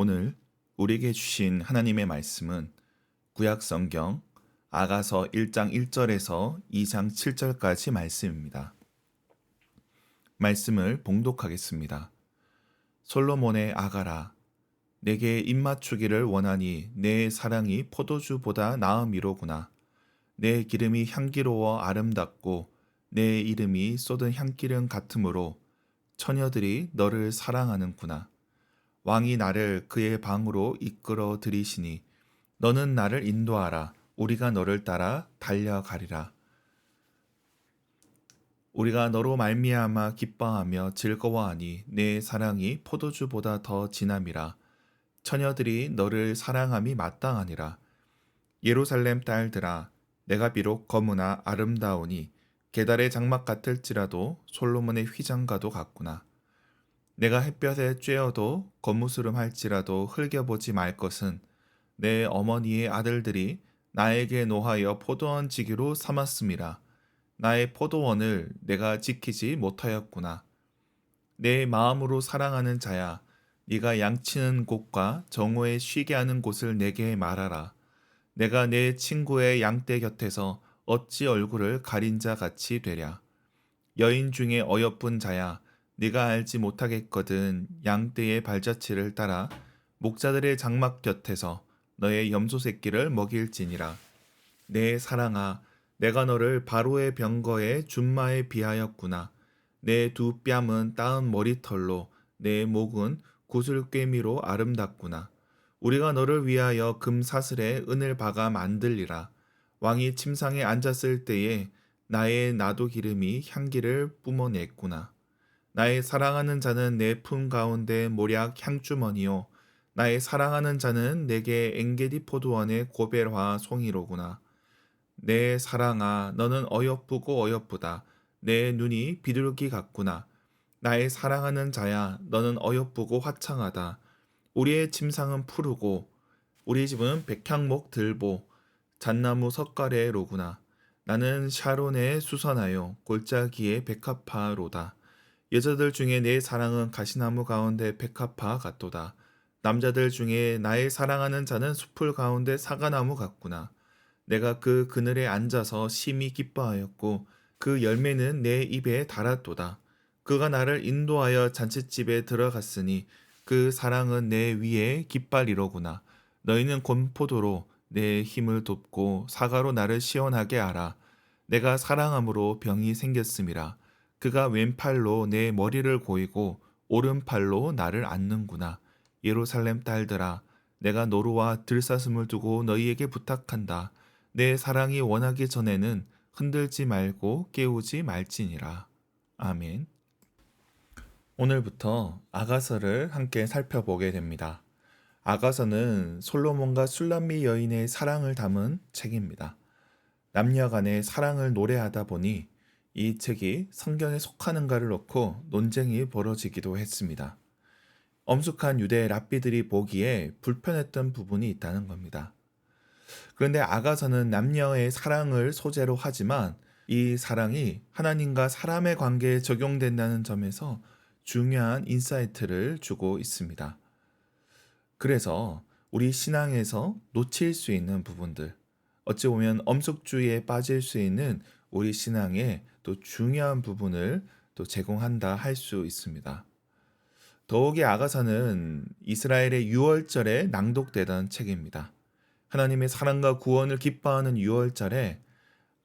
오늘 우리에게 주신 하나님의 말씀은 구약 성경 아가서 1장 1절에서 2장 7절까지 말씀입니다. 말씀을 봉독하겠습니다. 솔로몬의 아가라, 내게 입맞추기를 원하니 내 사랑이 포도주보다 나음이로구나. 내 기름이 향기로워 아름답고 내 이름이 쏟은 향기름 같으므로 처녀들이 너를 사랑하는구나. 왕이 나를 그의 방으로 이끌어 들이시니 너는 나를 인도하라. 우리가 너를 따라 달려가리라. 우리가 너로 말미암아 기뻐하며 즐거워하니 내 사랑이 포도주보다 더 진함이라. 처녀들이 너를 사랑함이 마땅하니라. 예루살렘 딸들아, 내가 비록 거무나 아름다우니 게달의 장막 같을지라도 솔로몬의 휘장과도 같구나. 내가 햇볕에 쬐어도 거무스름할지라도 흘겨보지 말 것은 내 어머니의 아들들이 나에게 노하여 포도원 지기로 삼았음이라. 나의 포도원을 내가 지키지 못하였구나. 내 마음으로 사랑하는 자야, 네가 양치는 곳과 정오에 쉬게 하는 곳을 내게 말하라. 내가 내 친구의 양떼 곁에서 어찌 얼굴을 가린 자 같이 되랴. 여인 중에 어여쁜 자야, 네가 알지 못하겠거든. 양떼의 발자취를 따라 목자들의 장막 곁에서 너의 염소 새끼를 먹일지니라. 내 사랑아, 내가 너를 바로의 병거의 준마에 비하였구나. 내 두 뺨은 따은 머리털로 내 목은 구슬꿰미로 아름답구나. 우리가 너를 위하여 금사슬에 은을 박아 만들리라. 왕이 침상에 앉았을 때에 나의 나도 기름이 향기를 뿜어냈구나. 나의 사랑하는 자는 내 품 가운데 모략 향주머니요. 나의 사랑하는 자는 내게 엔게디 포도원의 고벨화 송이로구나. 내 사랑아, 너는 어여쁘고 어여쁘다. 내 눈이 비둘기 같구나. 나의 사랑하는 자야, 너는 어여쁘고 화창하다. 우리의 침상은 푸르고 우리 집은 백향목 들보 잣나무 석가래로구나. 나는 샤론의 수선하여 골짜기의 백합화로다. 여자들 중에 내 사랑은 가시나무 가운데 백합화 같도다. 남자들 중에 나의 사랑하는 자는 숲풀 가운데 사과나무 같구나. 내가 그 그늘에 앉아서 심히 기뻐하였고 그 열매는 내 입에 달았도다. 그가 나를 인도하여 잔칫집에 들어갔으니 그 사랑은 내 위에 깃발이로구나. 너희는 곤포도로 내 힘을 돕고 사과로 나를 시원하게 하라. 내가 사랑함으로 병이 생겼음이라. 그가 왼팔로 내 머리를 고이고 오른팔로 나를 안는구나. 예루살렘 딸들아, 내가 노루와 들사슴을 두고 너희에게 부탁한다. 내 사랑이 원하기 전에는 흔들지 말고 깨우지 말지니라. 아멘. 오늘부터 아가서를 함께 살펴보게 됩니다. 아가서는 솔로몬과 술람미 여인의 사랑을 담은 책입니다. 남녀 간의 사랑을 노래하다 보니 이 책이 성경에 속하는가를 놓고 논쟁이 벌어지기도 했습니다. 엄숙한 유대 랍비들이 보기에 불편했던 부분이 있다는 겁니다. 그런데 아가서는 남녀의 사랑을 소재로 하지만 이 사랑이 하나님과 사람의 관계에 적용된다는 점에서 중요한 인사이트를 주고 있습니다. 그래서 우리 신앙에서 놓칠 수 있는 부분들, 어찌 보면 엄숙주의에 빠질 수 있는 우리 신앙의 또 중요한 부분을 또 제공한다 할 수 있습니다. 더욱이 아가서는 이스라엘의 유월절에 낭독되던 책입니다. 하나님의 사랑과 구원을 기뻐하는 유월절에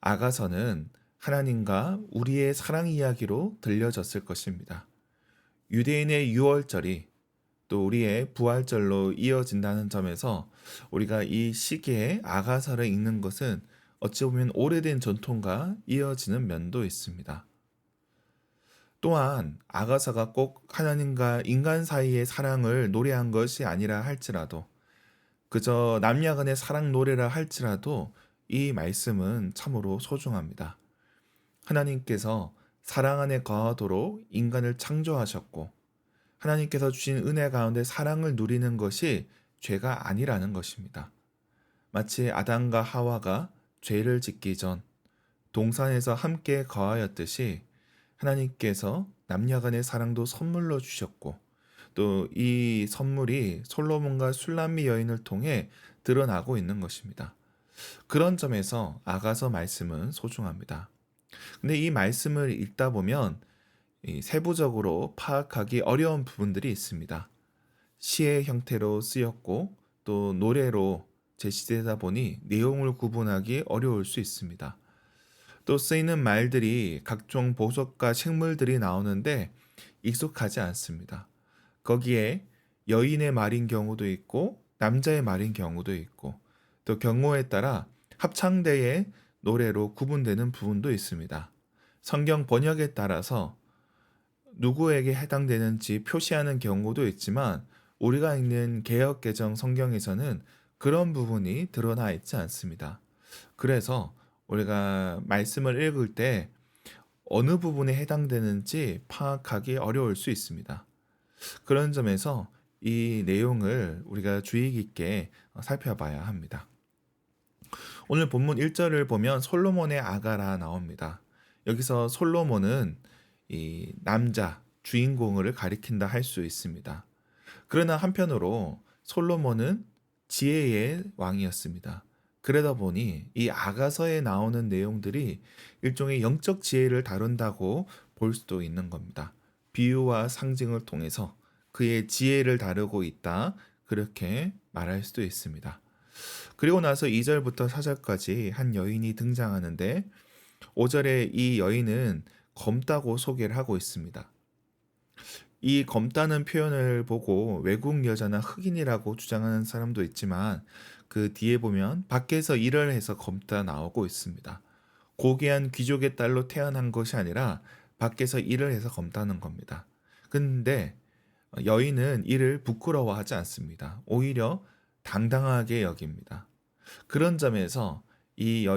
아가서는 하나님과 우리의 사랑 이야기로 들려졌을 것입니다. 유대인의 유월절이 또 우리의 부활절로 이어진다는 점에서 우리가 이 시기에 아가서를 읽는 것은 어찌 보면 오래된 전통과 이어지는 면도 있습니다. 또한 아가서가 꼭 하나님과 인간 사이의 사랑을 노래한 것이 아니라 할지라도 그저 남녀 간의 사랑 노래라 할지라도 이 말씀은 참으로 소중합니다. 하나님께서 사랑 안에 거하도록 인간을 창조하셨고 하나님께서 주신 은혜 가운데 사랑을 누리는 것이 죄가 아니라는 것입니다. 마치 아담과 하와가 죄를 짓기 전 동산에서 함께 거하였듯이 하나님께서 남녀 간의 사랑도 선물로 주셨고 또 이 선물이 솔로몬과 술람미 여인을 통해 드러나고 있는 것입니다. 그런 점에서 아가서 말씀은 소중합니다. 근데 이 말씀을 읽다 보면 이 세부적으로 파악하기 어려운 부분들이 있습니다. 시의 형태로 쓰였고 또 노래로 제시되다 보니 내용을 구분하기 어려울 수 있습니다. 또 쓰이는 말들이 각종 보석과 식물들이 나오는데 익숙하지 않습니다. 거기에 여인의 말인 경우도 있고 남자의 말인 경우도 있고 또 경우에 따라 합창대의 노래로 구분되는 부분도 있습니다. 성경 번역에 따라서 누구에게 해당되는지 표시하는 경우도 있지만 우리가 읽는 개역개정 성경에서는 그런 부분이 드러나 있지 않습니다. 그래서 우리가 말씀을 읽을 때 어느 부분에 해당되는지 파악하기 어려울 수 있습니다. 그런 점에서 이 내용을 우리가 주의 깊게 살펴봐야 합니다. 오늘 본문 1절을 보면 솔로몬의 아가라 나옵니다. 여기서 솔로몬은 이 남자, 주인공을 가리킨다 할 수 있습니다. 그러나 한편으로 솔로몬은 지혜의 왕이었습니다. 그러다 보니 이 아가서에 나오는 내용들이 일종의 영적 지혜를 다룬다고 볼 수도 있는 겁니다. 비유와 상징을 통해서 그의 지혜를 다루고 있다. 그렇게 말할 수도 있습니다. 그리고 나서 2절부터 4절까지 한 여인이 등장하는데 5절에 이 여인은 검다고 소개를 하고 있습니다. 이 검다는 표현을 보고 외국 여자나 흑인이라고 주장하는 사람도 있지만 그 뒤에 보면 밖에서 일을 해서 검다 나오고 있습니다. 고귀한 귀족의 딸로 태어난 것이 아니라 밖에서 일을 해서 검다는 겁니다. 근데 여인은 이를 부끄러워하지 않습니다. 오히려 당당하게 여깁니다. 그런 점에서 이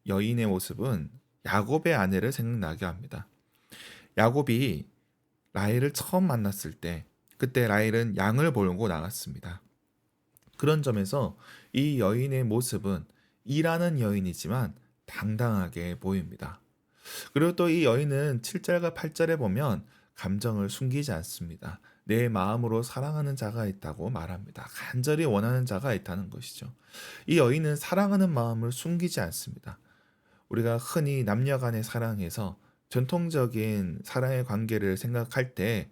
여인의 모습은 야곱의 아내를 생각나게 합니다. 야곱이 라헬을 처음 만났을 때 그때 라헬은 양을 몰고 나갔습니다. 그런 점에서 이 여인의 모습은 일하는 여인이지만 당당하게 보입니다. 그리고 또 이 여인은 7절과 8절에 보면 감정을 숨기지 않습니다. 내 마음으로 사랑하는 자가 있다고 말합니다. 간절히 원하는 자가 있다는 것이죠. 이 여인은 사랑하는 마음을 숨기지 않습니다. 우리가 흔히 남녀 간의 사랑에서 전통적인 사랑의 관계를 생각할 때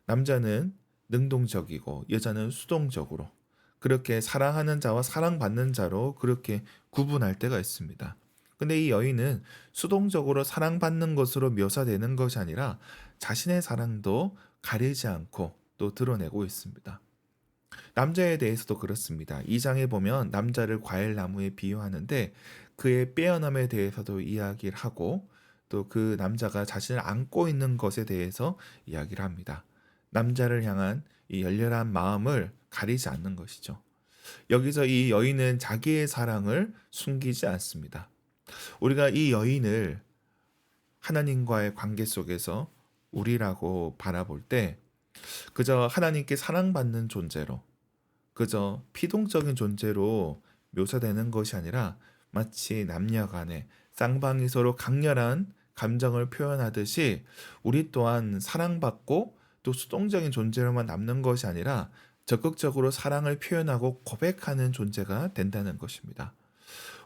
남자는 능동적이고 여자는 수동적으로 그렇게 사랑하는 자와 사랑받는 자로 그렇게 구분할 때가 있습니다. 근데 이 여인은 수동적으로 사랑받는 것으로 묘사되는 것이 아니라 자신의 사랑도 가리지 않고 또 드러내고 있습니다. 남자에 대해서도 그렇습니다. 2장에 보면 남자를 과일나무에 비유하는데 그의 빼어남에 대해서도 이야기를 하고 또 그 남자가 자신을 안고 있는 것에 대해서 이야기를 합니다. 남자를 향한 이 열렬한 마음을 가리지 않는 것이죠. 여기서 이 여인은 자기의 사랑을 숨기지 않습니다. 우리가 이 여인을 하나님과의 관계 속에서 우리라고 바라볼 때 그저 하나님께 사랑받는 존재로 그저 피동적인 존재로 묘사되는 것이 아니라 마치 남녀 간에 쌍방이 서로 강렬한 감정을 표현하듯이 우리 또한 사랑받고 또 수동적인 존재로만 남는 것이 아니라 적극적으로 사랑을 표현하고 고백하는 존재가 된다는 것입니다.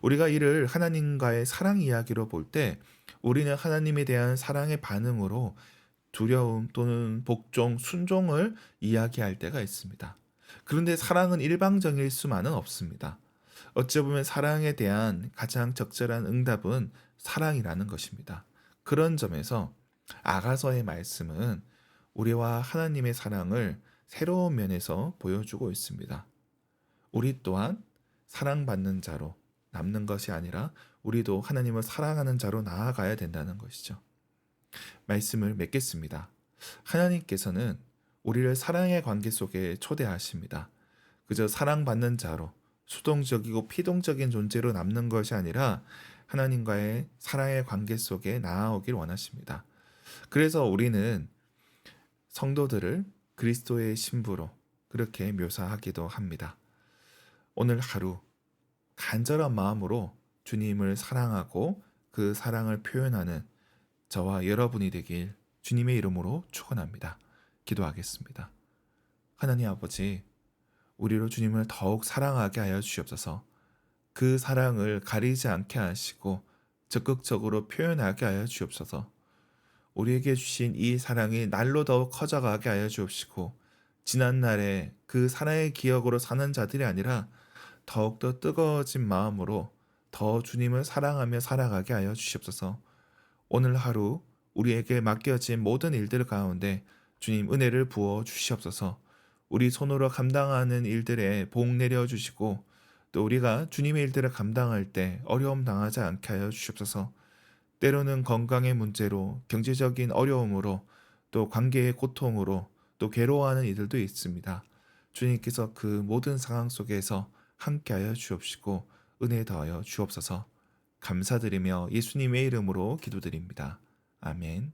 우리가 이를 하나님과의 사랑 이야기로 볼 때 우리는 하나님에 대한 사랑의 반응으로 두려움 또는 복종, 순종을 이야기할 때가 있습니다. 그런데 사랑은 일방적일 수만은 없습니다. 어찌 보면 사랑에 대한 가장 적절한 응답은 사랑이라는 것입니다. 그런 점에서 아가서의 말씀은 우리와 하나님의 사랑을 새로운 면에서 보여주고 있습니다. 우리 또한 사랑받는 자로 남는 것이 아니라 우리도 하나님을 사랑하는 자로 나아가야 된다는 것이죠. 말씀을 맺겠습니다. 하나님께서는 우리를 사랑의 관계 속에 초대하십니다. 그저 사랑받는 자로 수동적이고 피동적인 존재로 남는 것이 아니라 하나님과의 사랑의 관계 속에 나아오길 원하십니다. 그래서 우리는 성도들을 그리스도의 신부로 그렇게 묘사하기도 합니다. 오늘 하루 간절한 마음으로 주님을 사랑하고 그 사랑을 표현하는 저와 여러분이 되길 주님의 이름으로 축원합니다. 기도하겠습니다. 하나님 아버지, 우리로 주님을 더욱 사랑하게 하여 주시옵소서. 그 사랑을 가리지 않게 하시고 적극적으로 표현하게 하여 주옵소서. 우리에게 주신 이 사랑이 날로 더욱 커져가게 하여 주옵시고, 지난 날에 그 사랑의 기억으로 사는 자들이 아니라 더욱더 뜨거워진 마음으로 더 주님을 사랑하며 살아가게 하여 주시옵소서. 오늘 하루 우리에게 맡겨진 모든 일들 가운데 주님 은혜를 부어 주시옵소서. 우리 손으로 감당하는 일들에 복 내려 주시고, 또 우리가 주님의 일들을 감당할 때 어려움 당하지 않게 하여 주시옵소서. 때로는 건강의 문제로, 경제적인 어려움으로, 또 관계의 고통으로, 또 괴로워하는 이들도 있습니다. 주님께서 그 모든 상황 속에서 함께하여 주옵시고 은혜 더하여 주옵소서. 감사드리며 예수님의 이름으로 기도드립니다. 아멘.